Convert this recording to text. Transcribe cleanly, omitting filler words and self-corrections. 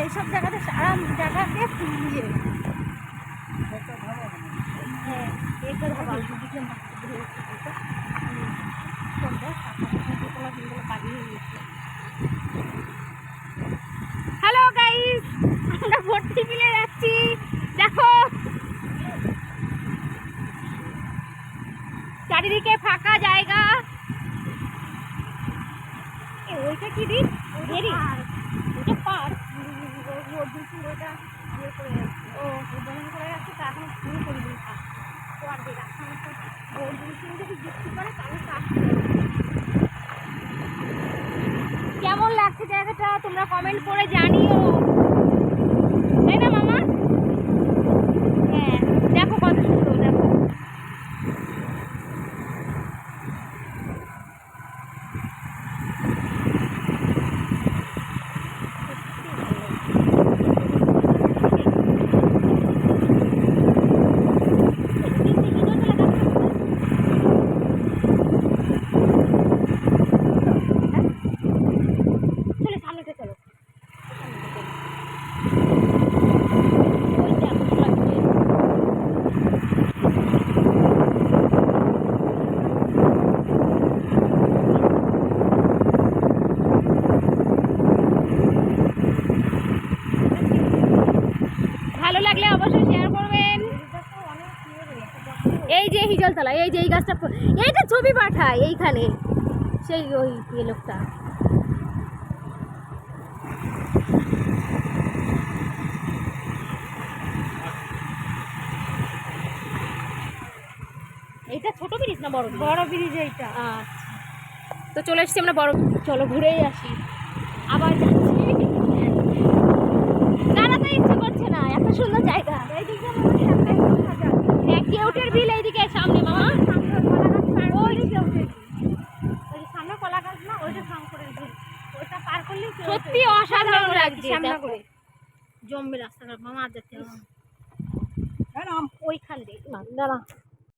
এইসব জায়গাতে সারা জায়গাকে ফুলিয়ে হ্যাঁ এটা ধাবা হ্যালো গাইস, আমরা ভর্তি মিলে যাচ্ছি। দেখো চারিদিকে ফাঁকা জায়গা। ওইটা কি দিন ওইটা পার্ক ওইটা ইয়ে করে যাচ্ছে ও উদ্বোধন করে যাচ্ছে তা এখন শুরু করিনি কাজ তো আর রাখানো তো অর্জুন সিং যদি যুক্তি করে তাহলে কাজ কেমন লাগছে জায়গাটা তোমরা কমেন্ট করে জানিও, তাই না মামা? হ্যাঁ দেখো কত সুন্দর, দেখো ভালো লাগলে অবশ্যই শেয়ার করবেন। এই যে হিজলতলা, এই যে এই গাছটা, এইটা ছবি পাঠায় এইখানে সেই ওই লোকটা। এইটা ছোট ব্রিজ না বড়? বড় ব্রিজ এইটা। আচ্ছা তো চলে এসছি আমরা বড়, চলো ঘুরেই আসি। আবার যাচ্ছি, দাঁড়াতে ইচ্ছে করছে না, এত সুন্দর জায়গা। কেউটের বিল এইদিকে সামনে মামা, সত্যি অসাধারণ লাগছে। জম্বে রাস্তাঘাট মামা, আর যাচ্ছে ওইখান দিয়ে দাঁড়া।